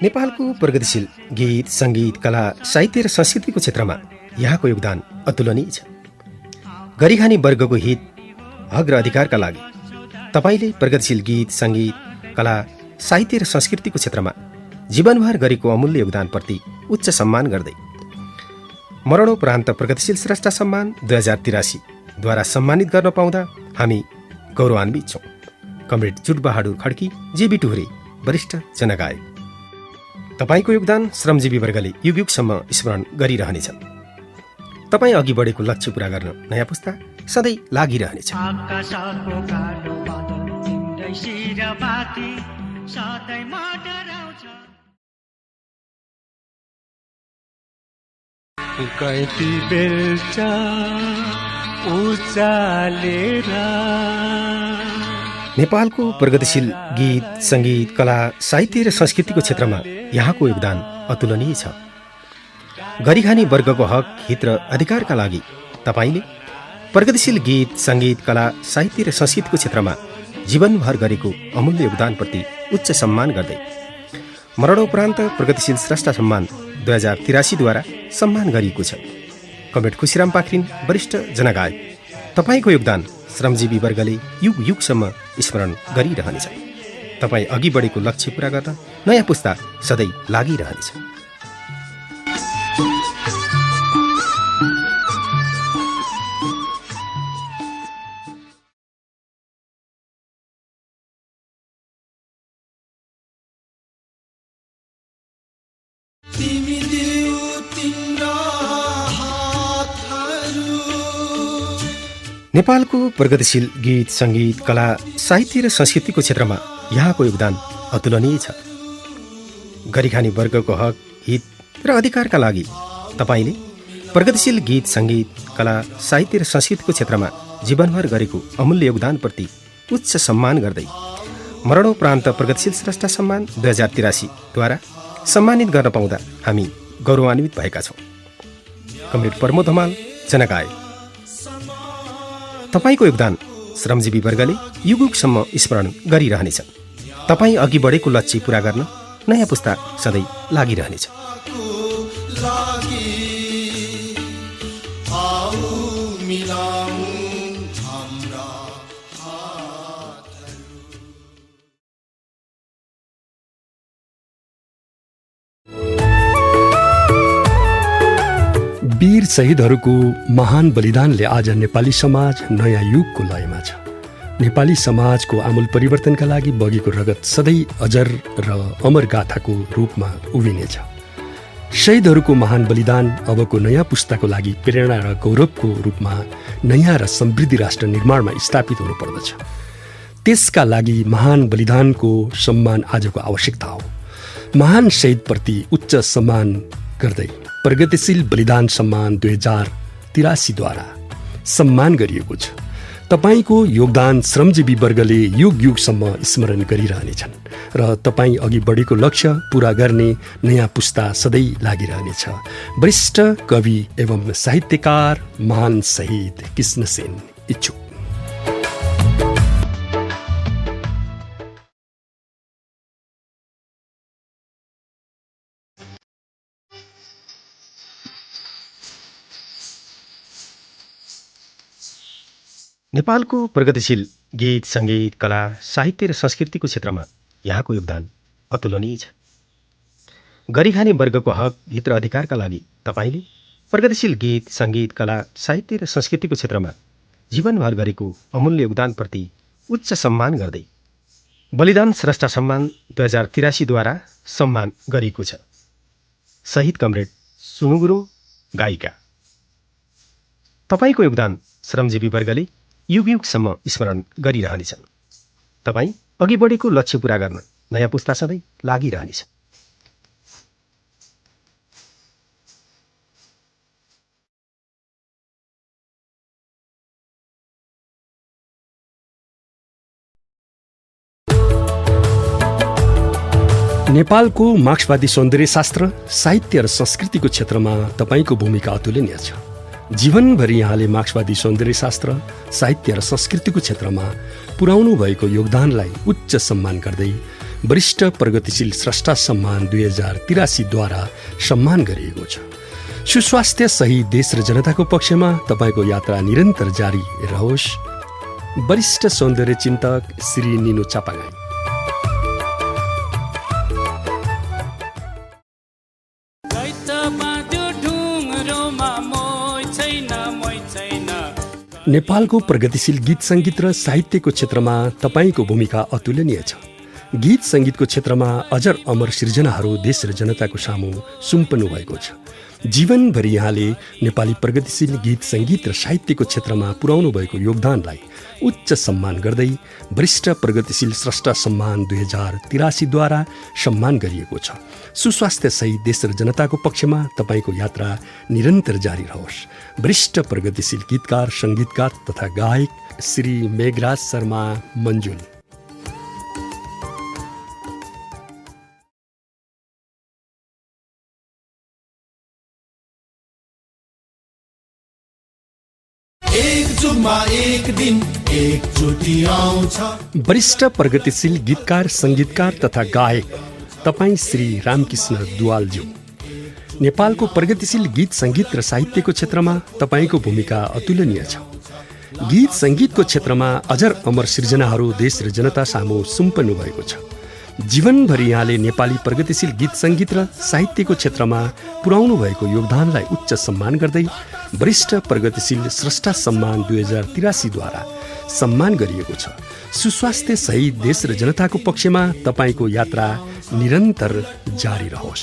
नेपालको प्रगतिशील गीत, सङ्गीत, कला, साहित्य र संस्कृतिको क्षेत्रमा यहाँको योगदान अतुलनीय छ। गरिखानी वर्गको हित, हक र अधिकारका लागि तपाईँले प्रगतिशील गीत, सङ्गीत, कला, साहित्य र संस्कृतिको क्षेत्रमा जीवनभर गरेको अमूल्य योगदानप्रति उच्च सम्मान गर्दै मरणोपरान्त प्रगतिशील स्रष्टा सम्मान 2083 द्वारा सम्मानित गर्न पाउँदा हामी गौरवान्वित छौँ। कमरेड जुटबहादुर खड्की, जेबी टुहुरे, वरिष्ठ जनगायक। तपाईँको योगदान श्रमजीवी वर्गले युगयुगसम्म स्मरण गरिरहनेछन्। तपाईँ अघि बढेको लक्ष्य पूरा गर्न नयाँ पुस्ता सधैँ लागिरहनेछ। कैटी बेल्चा उचालेर नेपालको प्रगतिशील गीत, सङ्गीत, कला, साहित्य र संस्कृतिको क्षेत्रमा यहाँको योगदान अतुलनीय छ। गरिखानी वर्गको हक, हित र अधिकारका लागि तपाईँले प्रगतिशील गीत, सङ्गीत, कला, साहित्य र संस्कृतिको क्षेत्रमा जीवनभर गरेको अमूल्य योगदानप्रति उच्च सम्मान गर्दै मरणोपरान्त प्रगतिशील स्रष्टा सम्मान 2083 द्वारा सम्मान गरिएको छ। कमरेड खुसीराम पाखरिन, वरिष्ठ जनगायक। तपाईँको योगदान श्रमजीवी वर्गले युग युगसम्म स्मरण गरिरहनेछ। तपाईँ अघि बढेको लक्ष्य पूरा गर्न नयाँ पुस्ता सधैँ लागिरहनेछ। नेपालको प्रगतिशील गीत, सङ्गीत, कला, साहित्य र संस्कृतिको क्षेत्रमा यहाँको योगदान अतुलनीय छ। गरिखानी वर्गको हक, हित र अधिकारका लागि तपाईँले प्रगतिशील गीत, सङ्गीत, कला, साहित्य र संस्कृतिको क्षेत्रमा जीवनभर गरेको अमूल्य योगदानप्रति उच्च सम्मान गर्दै मरणोपरान्त प्रगतिशील स्रष्टा सम्मान 2083 द्वारा सम्मानित गर्न पाउँदा हामी गौरवान्वित भएका छौँ। कमरेड प्रमोद हमाल, जनगायक। तपाईँको योगदान श्रमजीवी वर्गले युगयुगसम्म स्मरण गरिरहनेछ। तपाईँ अघि बढेको लक्ष्य पूरा गर्न नयाँ पुस्ता सधैँ लागिरहनेछ। वीर शहीदहरूको महान बलिदानले आज नेपाली समाज नयाँ युगको लयमा छ। नेपाली समाजको आमूल परिवर्तनका लागि बगेको रगत सधैँ अजर र अमर गाथाको रूपमा उभिनेछ। शहीदहरूको महान बलिदान अबको नयाँ पुस्ताको लागि प्रेरणा र गौरवको रूपमा नयाँ र समृद्धि राष्ट्र निर्माणमा स्थापित हुनुपर्दछ। त्यसका लागि महान बलिदानको सम्मान आजको आवश्यकता हो। महान शहीदप्रति उच्च सम्मान गर्दै प्रगतिशील बलिदान सम्मान 2083 द्वारा सम्मान गरिएको छ। तपाईँको योगदान श्रमजीवी वर्गले युग युगसम्म स्मरण गरिरहनेछन् र तपाईँ अघि बढेको लक्ष्य पूरा गर्ने नयाँ पुस्ता सधैँ लागिरहनेछ। वरिष्ठ कवि एवं साहित्यकार महान शहीद कृष्णसेन इच्छुक। नेपालको प्रगतिशील गीत, सङ्गीत, कला, साहित्य र संस्कृतिको क्षेत्रमा यहाँको योगदान अतुलनीय छ। गरिखानी वर्गको हक, हित र अधिकारका लागि तपाईँले प्रगतिशील गीत, सङ्गीत, कला, साहित्य र संस्कृतिको क्षेत्रमा जीवनभर गरेको अमूल्य योगदानप्रति उच्च सम्मान गर्दै बलिदान स्रष्टा सम्मान 2083 द्वारा सम्मान गरिएको छ। शहीद कमरेड सुनु गुरुङ, गायिका। तपाईँको योगदान श्रमजीवी वर्गले युगयुगसम्म स्मरण गरिरहनेछन्। तपाईँ अघि बढेको लक्ष्य पूरा गर्न नयाँ पुस्ता सधैँ लागिरहनेछ। नेपालको मार्क्सवादी सौन्दर्यशास्त्र, साहित्य र संस्कृतिको क्षेत्रमा तपाईँको भूमिका अतुलनीय छ। जीवनभरि यहाँले मार्क्सवादी सौन्दर्यशास्त्र, साहित्य र संस्कृतिको क्षेत्रमा पुर्याउनु भएको योगदानलाई उच्च सम्मान गर्दै वरिष्ठ प्रगतिशील स्रष्टा सम्मान 2083 द्वारा सम्मान गरिएको छ। सुस्वास्थ्य सही देश र जनताको पक्षमा तपाईँको यात्रा निरन्तर जारी रहोस्। वरिष्ठ सौन्दर्य चिन्तक श्री निनो चापागाई। नेपालको प्रगतिशील गीत सङ्गीत र साहित्यको क्षेत्रमा तपाईँको भूमिका अतुलनीय छ। गीत सङ्गीतको क्षेत्रमा अजर अमर सिर्जनाहरू देश र जनताको सामु सुम्पनु भएको छ। जीवनभरि यहाँले नेपाली प्रगतिशील गीत सङ्गीत र साहित्यको क्षेत्रमा पुर्याउनु भएको योगदानलाई उच्च सम्मान गर्दै वरिष्ठ प्रगतिशील स्रष्टा सम्मान 2083 द्वारा सम्मान गरिएको छ। सुस्वास्थ्य सही देश र जनताको पक्षमा तपाईँको यात्रा निरन्तर जारी रहोस्। वरिष्ठ प्रगतिशील गीतकार सङ्गीतकार तथा गायक श्री मेघराज शर्मा मन्जुल। एक दिन एकचोटि आउँछ। वरिष्ठ प्रगतिशील गीतकार सङ्गीतकार तथा गायक तपाईँ श्री रामकृष्ण दुवालज्यू। नेपालको प्रगतिशील गीत सङ्गीत र साहित्यको क्षेत्रमा तपाईँको भूमिका अतुलनीय छ। गीत सङ्गीतको क्षेत्रमा अजर अमर सिर्जनाहरू देश र जनता सामु सुम्पनु भएको छ। जीवनभरि यहाँले नेपाली प्रगतिशील गीत सङ्गीत र साहित्यको क्षेत्रमा पुर्याउनु भएको योगदानलाई उच्च सम्मान गर्दै वरिष्ठ प्रगतिशील स्रष्टा सम्मान 2083 द्वारा सम्मान गरिएको छ। सुस्वास्थ्य सही देश र जनताको पक्षमा तपाईँको यात्रा निरन्तर जारी रहोस्।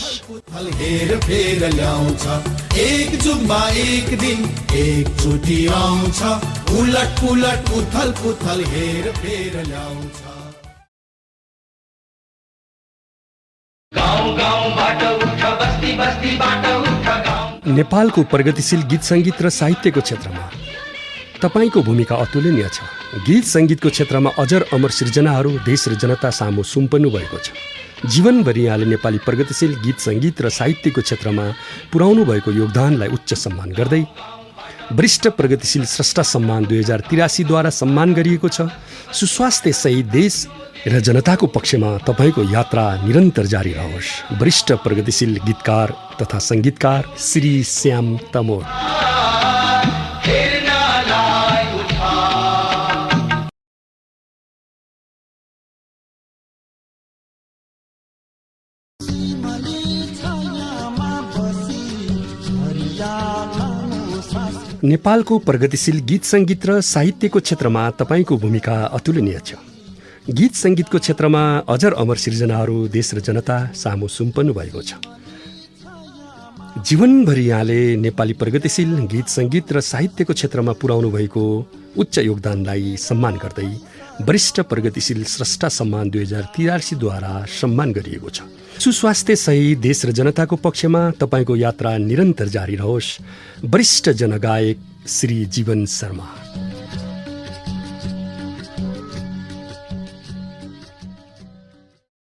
एक जुगमा एक दिन एकचोटि आउँछ। उलट पुलट उथल पुथल हेर फेर ल्याउँछ। नेपालको प्रगतिशील गीत सङ्गीत र साहित्यको क्षेत्रमा तपाईँको भूमिका अतुलनीय छ। गीत सङ्गीतको क्षेत्रमा अजर अमर सिर्जनाहरू देश र जनता सामु सुम्पनु भएको छ। जीवनभरि यहाँले नेपाली प्रगतिशील गीत सङ्गीत र साहित्यको क्षेत्रमा पुर्याउनु भएको योगदानलाई उच्च सम्मान गर्दै वरिष्ठ प्रगतिशील स्रष्टा सम्मान 2083 द्वारा सम्मान गरिएको छ। सुस्वास्थ्य सही देश र जनताको पक्षमा तपाईँको यात्रा निरन्तर जारी रहोस्। वरिष्ठ प्रगतिशील गीतकार तथा सङ्गीतकार श्री श्याम तमोर। नेपालको प्रगतिशील गीत सङ्गीत र साहित्यको क्षेत्रमा तपाईँको भूमिका अतुलनीय छ। गीत सङ्गीतको क्षेत्रमा अजर अमर सिर्जनाहरू देश र जनता सामु सुम्पनु भएको छ। जीवनभरि यहाँले नेपाली प्रगतिशील गीत सङ्गीत र साहित्यको क्षेत्रमा पुर्याउनु भएको उच्च योगदानलाई सम्मान गर्दै वरिष्ठ प्रगतिशील स्रष्टा सम्मान 2083 द्वारा सम्मान गरिएको छ। सुस्वास्थ्य सही देश र जनताको पक्षमा तपाईँको यात्रा निरन्तर जारी रहोस्। वरिष्ठ जनगायक श्री जीवन शर्मा।